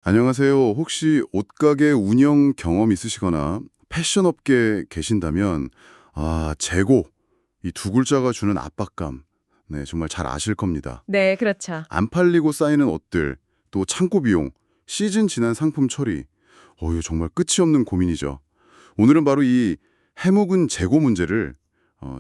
안녕하세요. 혹시 옷가게 운영 경험 있으시거나 패션업계에 계신다면 재고 이 두 글자가 주는 압박감 네, 정말 잘 아실 겁니다. 네, 그렇죠. 안 팔리고 쌓이는 옷들, 또 창고 비용, 시즌 지난 상품 처리. 이거 정말 끝이 없는 고민이죠. 오늘은 바로 이 해묵은 재고 문제를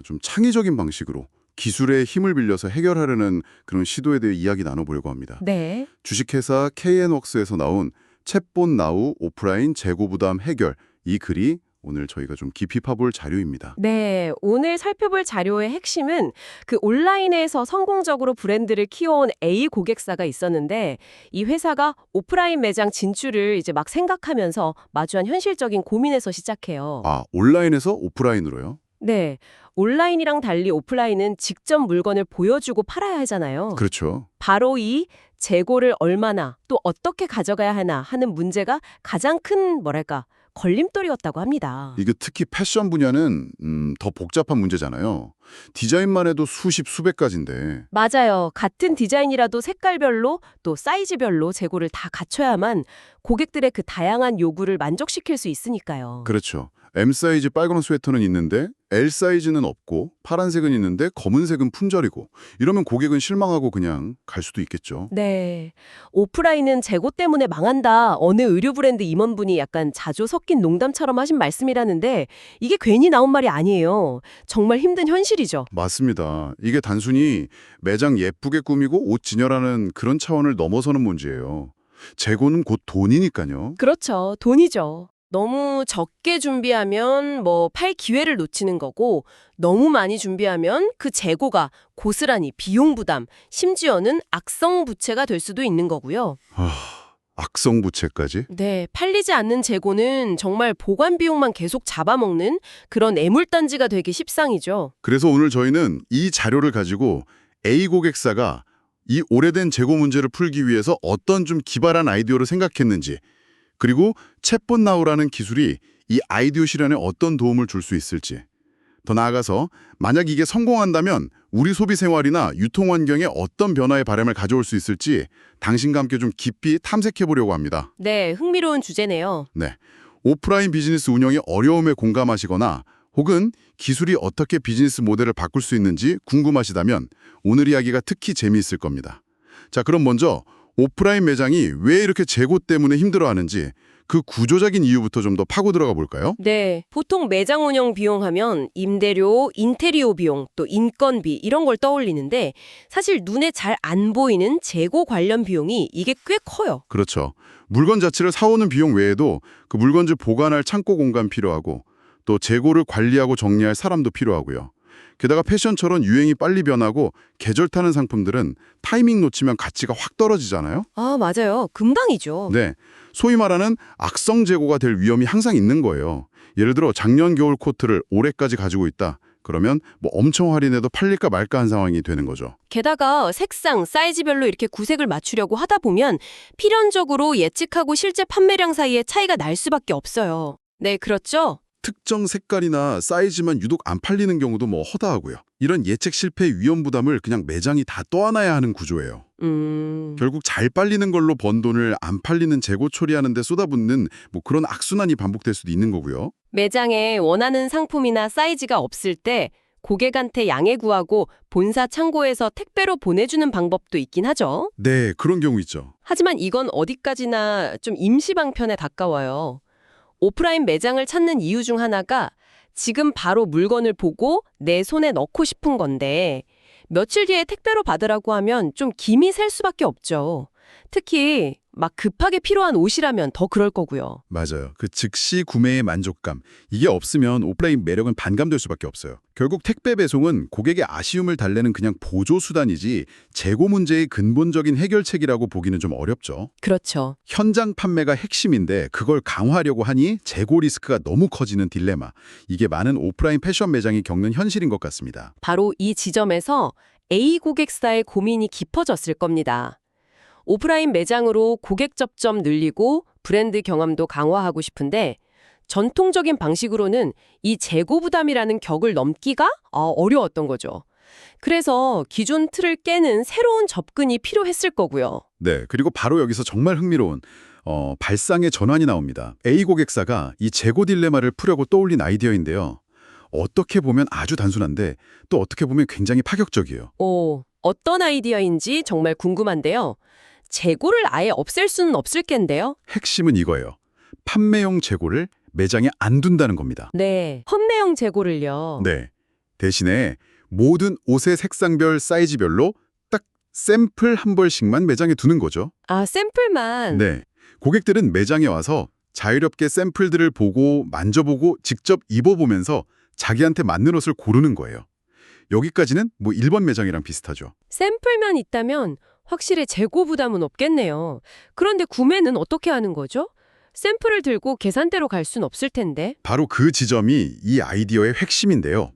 좀 창의적인 방식으로 기술의 힘을 빌려서 해결하려는 그런 시도에 대해 이야기 나눠보려고 합니다. 네. 주식회사 KN웍스에서 나온 챗본 나우 오프라인 재고 부담 해결, 이 글이 오늘 저희가 좀 깊이 파볼 자료입니다. 네, 오늘 살펴볼 자료의 핵심은 그 온라인에서 성공적으로 브랜드를 키워온 A 고객사가 있었는데 이 회사가 오프라인 매장 진출을 이제 막 생각하면서 마주한 현실적인 고민에서 시작해요. 온라인에서 오프라인으로요? 네, 온라인이랑 달리 오프라인은 직접 물건을 보여주고 팔아야 하잖아요. 그렇죠. 바로 이 재고를 얼마나 또 어떻게 가져가야 하나 하는 문제가 가장 큰 걸림돌이었다고 합니다. 이게 특히 패션 분야는 더 복잡한 문제잖아요. 디자인만 해도 수십, 수백 가지인데. 맞아요. 같은 디자인이라도 색깔별로 또 사이즈별로 재고를 다 갖춰야만 고객들의 그 다양한 요구를 만족시킬 수 있으니까요. 그렇죠. M 사이즈 빨간 스웨터는 있는데 L 사이즈는 없고 파란색은 있는데 검은색은 품절이고 이러면 고객은 실망하고 그냥 갈 수도 있겠죠. 네. 오프라인은 재고 때문에 망한다. 어느 의류 브랜드 임원분이 약간 자주 섞인 농담처럼 하신 말씀이라는데 이게 괜히 나온 말이 아니에요. 정말 힘든 현실이죠. 맞습니다. 이게 단순히 매장 예쁘게 꾸미고 옷 진열하는 그런 차원을 넘어서는 문제예요. 재고는 곧 돈이니까요. 그렇죠. 돈이죠. 너무 적게 준비하면 팔 기회를 놓치는 거고 너무 많이 준비하면 그 재고가 고스란히 비용 부담, 심지어는 악성 부채가 될 수도 있는 거고요. 악성 부채까지? 네, 팔리지 않는 재고는 정말 보관 비용만 계속 잡아먹는 그런 애물단지가 되기 십상이죠. 그래서 오늘 저희는 이 자료를 가지고 A 고객사가 이 오래된 재고 문제를 풀기 위해서 어떤 좀 기발한 아이디어를 생각했는지, 그리고 챗봇 나우라는 기술이 이 아이디어 실현에 어떤 도움을 줄 수 있을지, 더 나아가서 만약 이게 성공한다면 우리 소비 생활이나 유통 환경에 어떤 변화의 바람을 가져올 수 있을지 당신과 함께 좀 깊이 탐색해 보려고 합니다. 네, 흥미로운 주제네요. 네, 오프라인 비즈니스 운영의 어려움에 공감하시거나 혹은 기술이 어떻게 비즈니스 모델을 바꿀 수 있는지 궁금하시다면 오늘 이야기가 특히 재미있을 겁니다. 자, 그럼 먼저 오프라인 매장이 왜 이렇게 재고 때문에 힘들어하는지 그 구조적인 이유부터 좀 더 파고 들어가 볼까요? 네, 보통 매장 운영 비용 하면 임대료, 인테리어 비용, 또 인건비 이런 걸 떠올리는데 사실 눈에 잘 안 보이는 재고 관련 비용이 이게 꽤 커요. 그렇죠. 물건 자체를 사오는 비용 외에도 그 물건을 보관할 창고 공간 필요하고 또 재고를 관리하고 정리할 사람도 필요하고요. 게다가 패션처럼 유행이 빨리 변하고 계절 타는 상품들은 타이밍 놓치면 가치가 확 떨어지잖아요. 맞아요. 금방이죠. 네, 소위 말하는 악성 재고가 될 위험이 항상 있는 거예요. 예를 들어 작년 겨울 코트를 올해까지 가지고 있다. 그러면 엄청 할인해도 팔릴까 말까 한 상황이 되는 거죠. 게다가 색상, 사이즈별로 이렇게 구색을 맞추려고 하다 보면 필연적으로 예측하고 실제 판매량 사이에 차이가 날 수밖에 없어요. 네, 그렇죠? 특정 색깔이나 사이즈만 유독 안 팔리는 경우도 허다하고요. 이런 예측 실패 위험 부담을 그냥 매장이 다 떠안아야 하는 구조예요. 결국 잘 팔리는 걸로 번 돈을 안 팔리는 재고 처리하는 데 쏟아붓는 그런 악순환이 반복될 수도 있는 거고요. 매장에 원하는 상품이나 사이즈가 없을 때 고객한테 양해 구하고 본사 창고에서 택배로 보내주는 방법도 있긴 하죠. 네, 그런 경우 있죠. 하지만 이건 어디까지나 좀 임시 방편에 가까워요. 오프라인 매장을 찾는 이유 중 하나가 지금 바로 물건을 보고 내 손에 넣고 싶은 건데 며칠 뒤에 택배로 받으라고 하면 좀 김이 셀 수밖에 없죠. 특히 막 급하게 필요한 옷이라면 더 그럴 거고요. 맞아요. 그 즉시 구매의 만족감. 이게 없으면 오프라인 매력은 반감될 수밖에 없어요. 결국 택배 배송은 고객의 아쉬움을 달래는 그냥 보조 수단이지 재고 문제의 근본적인 해결책이라고 보기는 좀 어렵죠. 그렇죠. 현장 판매가 핵심인데 그걸 강화하려고 하니 재고 리스크가 너무 커지는 딜레마. 이게 많은 오프라인 패션 매장이 겪는 현실인 것 같습니다. 바로 이 지점에서 A 고객사의 고민이 깊어졌을 겁니다. 오프라인 매장으로 고객 접점 늘리고 브랜드 경험도 강화하고 싶은데 전통적인 방식으로는 이 재고 부담이라는 격을 넘기가 어려웠던 거죠. 그래서 기존 틀을 깨는 새로운 접근이 필요했을 거고요. 네, 그리고 바로 여기서 정말 흥미로운 발상의 전환이 나옵니다. A 고객사가 이 재고 딜레마를 풀려고 떠올린 아이디어인데요. 어떻게 보면 아주 단순한데 또 어떻게 보면 굉장히 파격적이에요. 어떤 아이디어인지 정말 궁금한데요. 재고를 아예 없앨 수는 없을 텐데요. 핵심은 이거예요. 판매용 재고를 매장에 안 둔다는 겁니다. 네, 판매용 재고를요. 네. 대신에 모든 옷의 색상별, 사이즈별로 딱 샘플 한 벌씩만 매장에 두는 거죠. 아, 샘플만. 네. 고객들은 매장에 와서 자유롭게 샘플들을 보고 만져보고 직접 입어보면서 자기한테 맞는 옷을 고르는 거예요. 여기까지는 뭐 일반 매장이랑 비슷하죠. 샘플만 있다면 확실히 재고 부담은 없겠네요. 그런데 구매는 어떻게 하는 거죠? 샘플을 들고 계산대로 갈 순 없을 텐데. 바로 그 지점이 이 아이디어의 핵심인데요.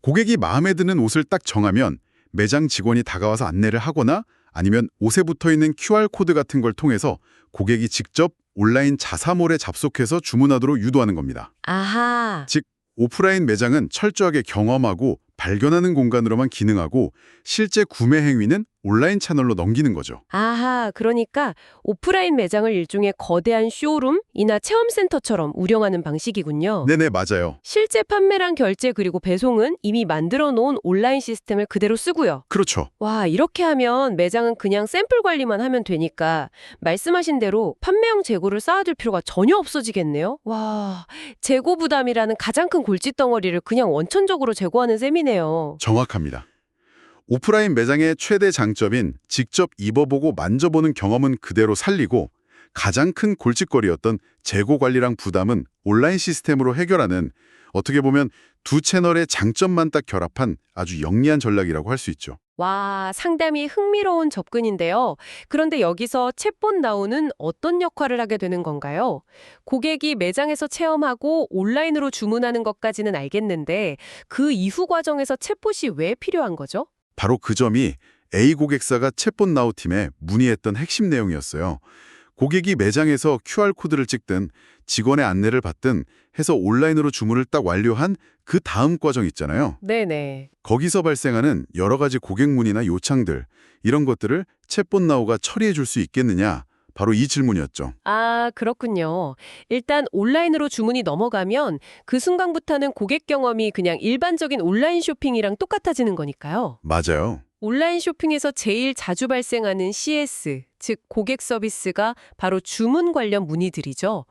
고객이 마음에 드는 옷을 딱 정하면 매장 직원이 다가와서 안내를 하거나 아니면 옷에 붙어있는 QR코드 같은 걸 통해서 고객이 직접 온라인 자사몰에 접속해서 주문하도록 유도하는 겁니다. 아하. 즉, 오프라인 매장은 철저하게 경험하고 발견하는 공간으로만 기능하고 실제 구매 행위는 온라인 채널로 넘기는 거죠. 아하, 그러니까 오프라인 매장을 일종의 거대한 쇼룸이나 체험센터처럼 운영하는 방식이군요. 네네, 맞아요. 실제 판매랑 결제 그리고 배송은 이미 만들어 놓은 온라인 시스템을 그대로 쓰고요. 그렇죠. 와, 이렇게 하면 매장은 그냥 샘플 관리만 하면 되니까 말씀하신 대로 판매용 재고를 쌓아둘 필요가 전혀 없어지겠네요. 와, 재고 부담이라는 가장 큰 골칫덩어리를 그냥 원천적으로 제거하는 셈이네요. 정확합니다. 오프라인 매장의 최대 장점인 직접 입어보고 만져보는 경험은 그대로 살리고 가장 큰 골칫거리였던 재고 관리랑 부담은 온라인 시스템으로 해결하는 어떻게 보면 두 채널의 장점만 딱 결합한 아주 영리한 전략이라고 할 수 있죠. 와, 상당히 흥미로운 접근인데요. 그런데 여기서 챗봇 나우는 어떤 역할을 하게 되는 건가요? 고객이 매장에서 체험하고 온라인으로 주문하는 것까지는 알겠는데 그 이후 과정에서 챗봇이 왜 필요한 거죠? 바로 그 점이 A 고객사가 챗봇 나우 팀에 문의했던 핵심 내용이었어요. 고객이 매장에서 QR코드를 찍든 직원의 안내를 받든 해서 온라인으로 주문을 딱 완료한 그 다음 과정 있잖아요. 네네. 거기서 발생하는 여러 가지 고객 문의나 요청들, 이런 것들을 챗봇 나우가 처리해 줄 수 있겠느냐? 바로 이 질문이었죠. 아, 그렇군요. 일단 온라인으로 주문이 넘어가면 그 순간부터는 고객 경험이 그냥 일반적인 온라인 쇼핑이랑 똑같아지는 거니까요. 맞아요. 온라인 쇼핑에서 제일 자주 발생하는 CS, 즉 고객 서비스가 바로 주문 관련 문의들이죠.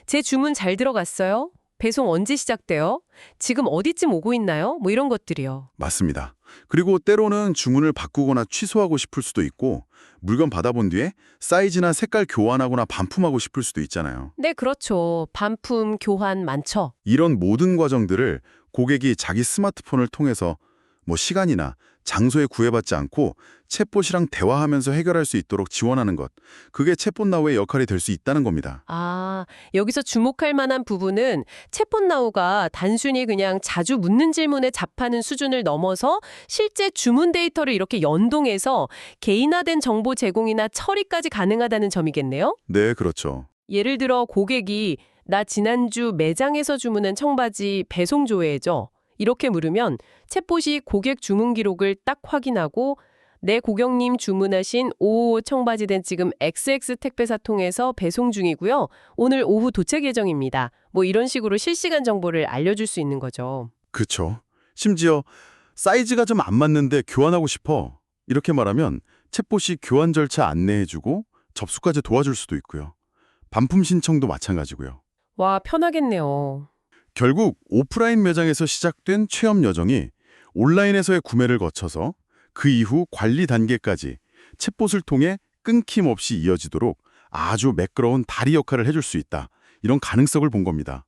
제 주문 잘 들어갔어요? 배송 언제 시작돼요? 지금 어디쯤 오고 있나요? 뭐 이런 것들이요. 맞습니다. 그리고 때로는 주문을 바꾸거나 취소하고 싶을 수도 있고 물건 받아본 뒤에 사이즈나 색깔 교환하거나 반품하고 싶을 수도 있잖아요. 네, 그렇죠. 반품, 교환 많죠. 이런 모든 과정들을 고객이 자기 스마트폰을 통해서 뭐 시간이나 장소에 구애받지 않고 챗봇이랑 대화하면서 해결할 수 있도록 지원하는 것. 그게 챗봇 나우의 역할이 될 수 있다는 겁니다. 아, 여기서 주목할 만한 부분은 챗봇 나우가 단순히 그냥 자주 묻는 질문에 답하는 수준을 넘어서 실제 주문 데이터를 이렇게 연동해서 개인화된 정보 제공이나 처리까지 가능하다는 점이겠네요. 네, 그렇죠. 예를 들어 고객이 나 지난주 매장에서 주문한 청바지 배송 조회해줘. 이렇게 물으면 챗봇이 고객 주문 기록을 딱 확인하고 네, 고객님 주문하신 555 청바지는 지금 XX 택배사 통해서 배송 중이고요. 오늘 오후 도착 예정입니다. 뭐 이런 식으로 실시간 정보를 알려줄 수 있는 거죠. 그쵸. 심지어 사이즈가 좀 안 맞는데 교환하고 싶어. 이렇게 말하면 챗봇이 교환 절차 안내해주고 접수까지 도와줄 수도 있고요. 반품 신청도 마찬가지고요. 와, 편하겠네요. 결국 오프라인 매장에서 시작된 체험 여정이 온라인에서의 구매를 거쳐서 그 이후 관리 단계까지 챗봇을 통해 끊김없이 이어지도록 아주 매끄러운 다리 역할을 해줄 수 있다. 이런 가능성을 본 겁니다.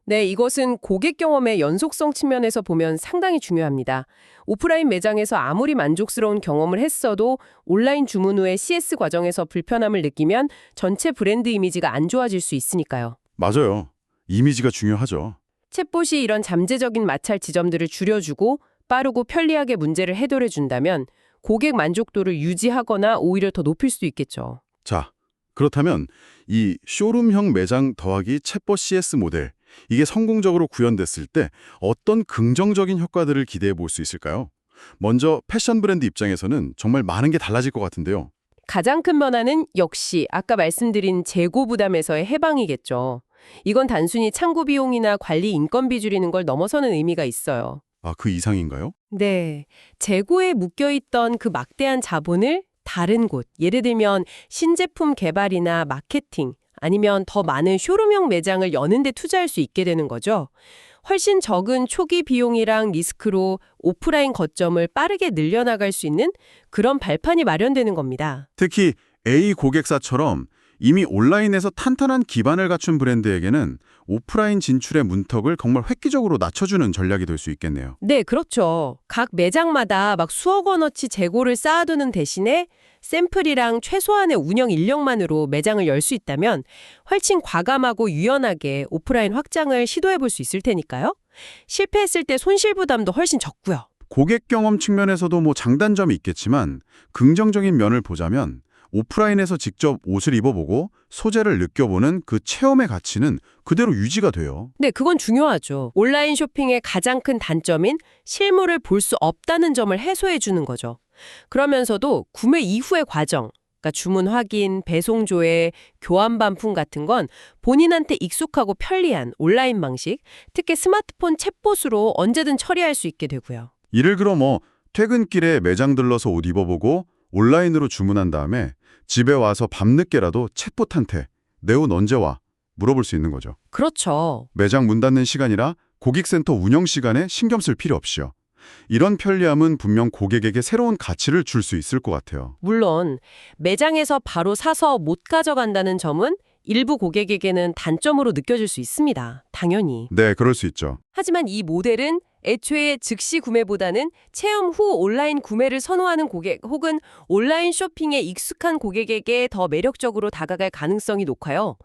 네, 이것은 고객 경험의 연속성 측면에서 보면 상당히 중요합니다. 오프라인 매장에서 아무리 만족스러운 경험을 했어도 온라인 주문 후에 CS 과정에서 불편함을 느끼면 전체 브랜드 이미지가 안 좋아질 수 있으니까요. 맞아요. 이미지가 중요하죠. 챗봇이 이런 잠재적인 마찰 지점들을 줄여주고 빠르고 편리하게 문제를 해결해 준다면 고객 만족도를 유지하거나 오히려 더 높일 수 있겠죠. 자, 그렇다면 이 쇼룸형 매장 더하기 챗봇 CS 모델, 이게 성공적으로 구현됐을 때 어떤 긍정적인 효과들을 기대해 볼 수 있을까요? 먼저 패션 브랜드 입장에서는 정말 많은 게 달라질 것 같은데요. 가장 큰 변화는 역시 아까 말씀드린 재고 부담에서의 해방이겠죠. 이건 단순히 창구 비용이나 관리 인건비 줄이는 걸 넘어서는 의미가 있어요. 아, 그 이상인가요? 네. 재고에 묶여있던 그 막대한 자본을 다른 곳, 예를 들면 신제품 개발이나 마케팅, 아니면 더 많은 쇼룸형 매장을 여는 데 투자할 수 있게 되는 거죠. 훨씬 적은 초기 비용이랑 리스크로 오프라인 거점을 빠르게 늘려나갈 수 있는 그런 발판이 마련되는 겁니다. 특히 A 고객사처럼 이미 온라인에서 탄탄한 기반을 갖춘 브랜드에게는 오프라인 진출의 문턱을 정말 획기적으로 낮춰주는 전략이 될 수 있겠네요. 네, 그렇죠. 각 매장마다 막 수억 원어치 재고를 쌓아두는 대신에 샘플이랑 최소한의 운영 인력만으로 매장을 열 수 있다면 훨씬 과감하고 유연하게 오프라인 확장을 시도해 볼 수 있을 테니까요. 실패했을 때 손실 부담도 훨씬 적고요. 고객 경험 측면에서도 장단점이 있겠지만 긍정적인 면을 보자면 오프라인에서 직접 옷을 입어보고 소재를 느껴보는 그 체험의 가치는 그대로 유지가 돼요. 네, 그건 중요하죠. 온라인 쇼핑의 가장 큰 단점인 실물을 볼 수 없다는 점을 해소해 주는 거죠. 그러면서도 구매 이후의 과정, 그러니까 주문 확인, 배송 조회, 교환 반품 같은 건 본인한테 익숙하고 편리한 온라인 방식, 특히 스마트폰 챗봇으로 언제든 처리할 수 있게 되고요. 이를 들어 퇴근길에 매장 들러서 옷 입어보고 온라인으로 주문한 다음에 집에 와서 밤늦게라도 챗봇한테 내 옷 언제 와? 물어볼 수 있는 거죠. 그렇죠. 매장 문 닫는 시간이라 고객센터 운영 시간에 신경 쓸 필요 없이요. 이런 편리함은 분명 고객에게 새로운 가치를 줄 수 있을 것 같아요. 물론 매장에서 바로 사서 못 가져간다는 점은 일부 고객에게는 단점으로 느껴질 수 있습니다. 당연히. 네, 그럴 수 있죠. 하지만 이 모델은 애초에 즉시 구매보다는 체험 후 온라인 구매를 선호하는 고객 혹은 온라인 쇼핑에 익숙한 고객에게 더 매력적으로 다가갈 가능성이 높아요.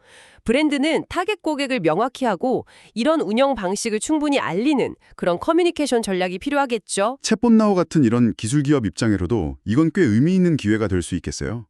브랜드는 타겟 고객을 명확히 하고 이런 운영 방식을 충분히 알리는 그런 커뮤니케이션 전략이 필요하겠죠. 챗봇나우 같은 이런 기술 기업 입장으로도 이건 꽤 의미 있는 기회가 될 수 있겠어요.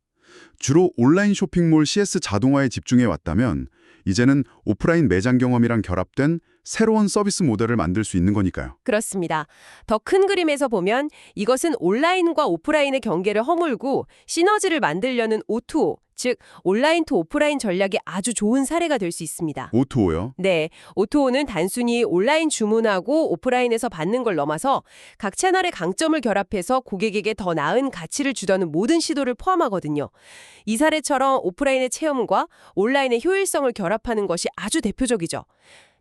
주로 온라인 쇼핑몰 CS 자동화에 집중해 왔다면 이제는 오프라인 매장 경험이랑 결합된 새로운 서비스 모델을 만들 수 있는 거니까요. 그렇습니다. 더 큰 그림에서 보면 이것은 온라인과 오프라인의 경계를 허물고 시너지를 만들려는 O2O, 즉 온라인 투 오프라인 전략이 아주 좋은 사례가 될 수 있습니다. O2O요? 네, O2O는 단순히 온라인 주문하고 오프라인에서 받는 걸 넘어서 각 채널의 강점을 결합해서 고객에게 더 나은 가치를 주려는 모든 시도를 포함하거든요. 이 사례처럼 오프라인의 체험과 온라인의 효율성을 결합하는 것이 아주 대표적이죠.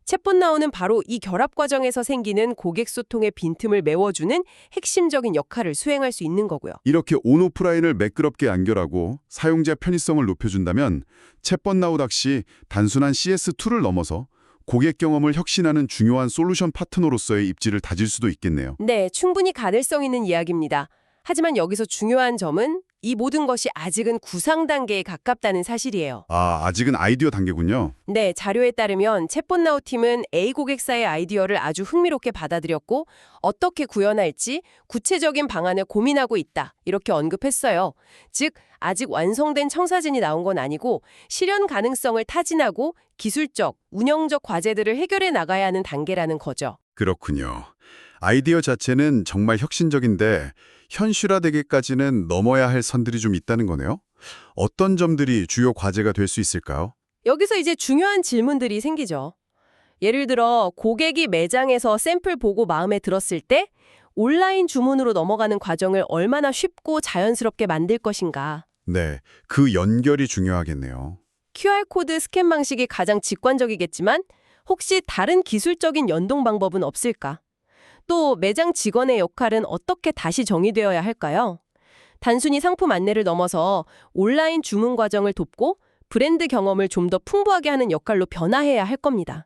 챗봇 나오는 바로 이 결합 과정에서 생기는 고객 소통의 빈틈을 메워주는 핵심적인 역할을 수행할 수 있는 거고요. 이렇게 온오프라인을 매끄럽게 연결하고 사용자 편의성을 높여준다면 챗봇나우 역시 단순한 CS2를 넘어서 고객 경험을 혁신하는 중요한 솔루션 파트너로서의 입지를 다질 수도 있겠네요. 네, 충분히 가능성 있는 이야기입니다. 하지만 여기서 중요한 점은 이 모든 것이 아직은 구상 단계에 가깝다는 사실이에요. 아, 아직은 아이디어 단계군요. 네, 자료에 따르면 챗봇 나우 팀은 A 고객사의 아이디어를 아주 흥미롭게 받아들였고 어떻게 구현할지 구체적인 방안을 고민하고 있다. 이렇게 언급했어요. 즉, 아직 완성된 청사진이 나온 건 아니고 실현 가능성을 타진하고 기술적, 운영적 과제들을 해결해 나가야 하는 단계라는 거죠. 그렇군요. 아이디어 자체는 정말 혁신적인데 현실화되기까지는 넘어야 할 선들이 좀 있다는 거네요. 어떤 점들이 주요 과제가 될 수 있을까요? 여기서 이제 중요한 질문들이 생기죠. 예를 들어 고객이 매장에서 샘플 보고 마음에 들었을 때 온라인 주문으로 넘어가는 과정을 얼마나 쉽고 자연스럽게 만들 것인가. 네, 그 연결이 중요하겠네요. QR코드 스캔 방식이 가장 직관적이겠지만 혹시 다른 기술적인 연동 방법은 없을까? 또 매장 직원의 역할은 어떻게 다시 정의되어야 할까요? 단순히 상품 안내를 넘어서 온라인 주문 과정을 돕고 브랜드 경험을 좀 더 풍부하게 하는 역할로 변화해야 할 겁니다.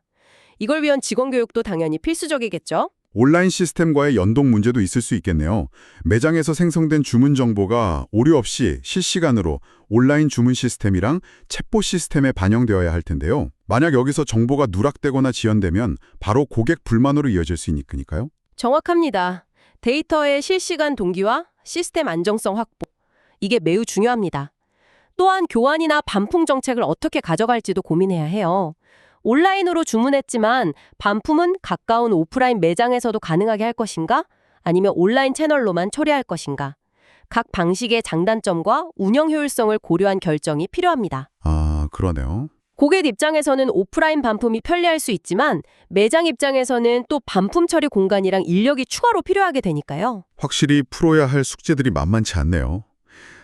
이걸 위한 직원 교육도 당연히 필수적이겠죠? 온라인 시스템과의 연동 문제도 있을 수 있겠네요. 매장에서 생성된 주문 정보가 오류 없이 실시간으로 온라인 주문 시스템이랑 챗봇 시스템에 반영되어야 할 텐데요. 만약 여기서 정보가 누락되거나 지연되면 바로 고객 불만으로 이어질 수 있으니까요. 정확합니다. 데이터의 실시간 동기화, 시스템 안정성 확보. 이게 매우 중요합니다. 또한 교환이나 반품 정책을 어떻게 가져갈지도 고민해야 해요. 온라인으로 주문했지만 반품은 가까운 오프라인 매장에서도 가능하게 할 것인가? 아니면 온라인 채널로만 처리할 것인가? 각 방식의 장단점과 운영 효율성을 고려한 결정이 필요합니다. 아, 그러네요. 고객 입장에서는 오프라인 반품이 편리할 수 있지만 매장 입장에서는 또 반품 처리 공간이랑 인력이 추가로 필요하게 되니까요. 확실히 풀어야 할 숙제들이 만만치 않네요.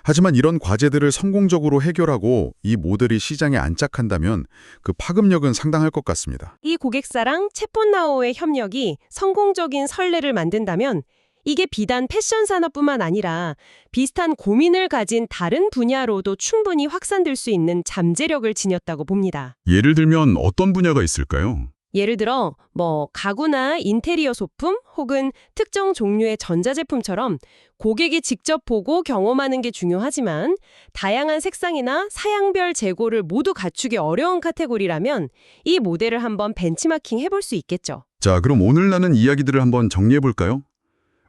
하지만 이런 과제들을 성공적으로 해결하고 이 모델이 시장에 안착한다면 그 파급력은 상당할 것 같습니다. 이 고객사랑 챗폰나우의 협력이 성공적인 선례를 만든다면 이게 비단 패션 산업뿐만 아니라 비슷한 고민을 가진 다른 분야로도 충분히 확산될 수 있는 잠재력을 지녔다고 봅니다. 예를 들면 어떤 분야가 있을까요? 예를 들어 가구나 인테리어 소품 혹은 특정 종류의 전자제품처럼 고객이 직접 보고 경험하는 게 중요하지만 다양한 색상이나 사양별 재고를 모두 갖추기 어려운 카테고리라면 이 모델을 한번 벤치마킹 해볼 수 있겠죠. 자, 그럼 오늘 나눈 이야기들을 한번 정리해 볼까요?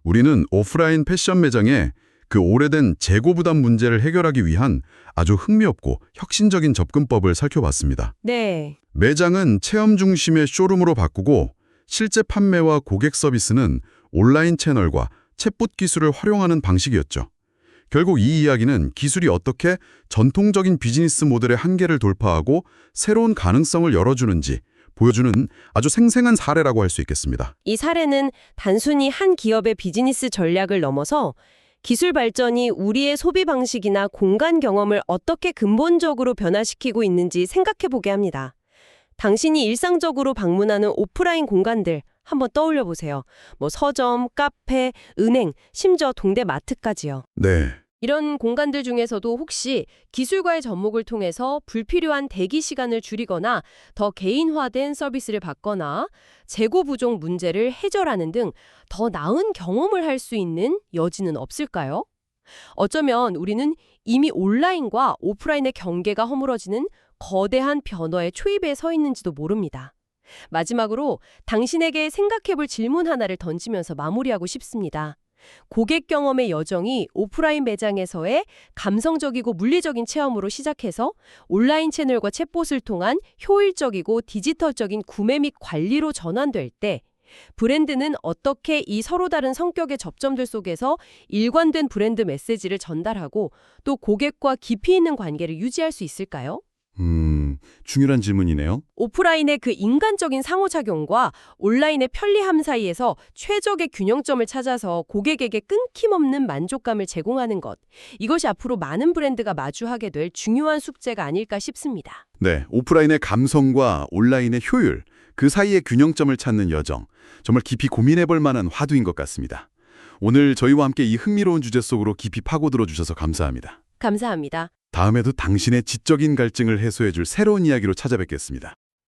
우리는 오프라인 패션 매장에 그 오래된 재고 부담 문제를 해결하기 위한 아주 흥미롭고 혁신적인 접근법을 살펴봤습니다. 네. 매장은 체험 중심의 쇼룸으로 바꾸고 실제 판매와 고객 서비스는 온라인 채널과 챗봇 기술을 활용하는 방식이었죠. 결국 이 이야기는 기술이 어떻게 전통적인 비즈니스 모델의 한계를 돌파하고 새로운 가능성을 열어주는지 보여주는 아주 생생한 사례라고 할 수 있겠습니다. 이 사례는 단순히 한 기업의 비즈니스 전략을 넘어서 기술 발전이 우리의 소비 방식이나 공간 경험을 어떻게 근본적으로 변화시키고 있는지 생각해보게 합니다. 당신이 일상적으로 방문하는 오프라인 공간들 한번 떠올려 보세요. 서점, 카페, 은행, 심지어 동네 마트까지요. 네. 이런 공간들 중에서도 혹시 기술과의 접목을 통해서 불필요한 대기 시간을 줄이거나 더 개인화된 서비스를 받거나 재고 부족 문제를 해결하는 등 더 나은 경험을 할 수 있는 여지는 없을까요? 어쩌면 우리는 이미 온라인과 오프라인의 경계가 허물어지는 거대한 변화의 초입에 서 있는지도 모릅니다. 마지막으로 당신에게 생각해볼 질문 하나를 던지면서 마무리하고 싶습니다. 고객 경험의 여정이 오프라인 매장에서의 감성적이고 물리적인 체험으로 시작해서 온라인 채널과 챗봇을 통한 효율적이고 디지털적인 구매 및 관리로 전환될 때 브랜드는 어떻게 이 서로 다른 성격의 접점들 속에서 일관된 브랜드 메시지를 전달하고 또 고객과 깊이 있는 관계를 유지할 수 있을까요? 중요한 질문이네요. 오프라인의 그 인간적인 상호작용과 온라인의 편리함 사이에서 최적의 균형점을 찾아서 고객에게 끊김없는 만족감을 제공하는 것. 이것이 앞으로 많은 브랜드가 마주하게 될 중요한 숙제가 아닐까 싶습니다. 네, 오프라인의 감성과 온라인의 효율, 그 사이의 균형점을 찾는 여정, 정말 깊이 고민해 볼 만한 화두인 것 같습니다. 오늘 저희와 함께 이 흥미로운 주제 속으로 깊이 파고들어 주셔서 감사합니다. 감사합니다. 다음에도 당신의 지적인 갈증을 해소해 줄 새로운 이야기로 찾아뵙겠습니다.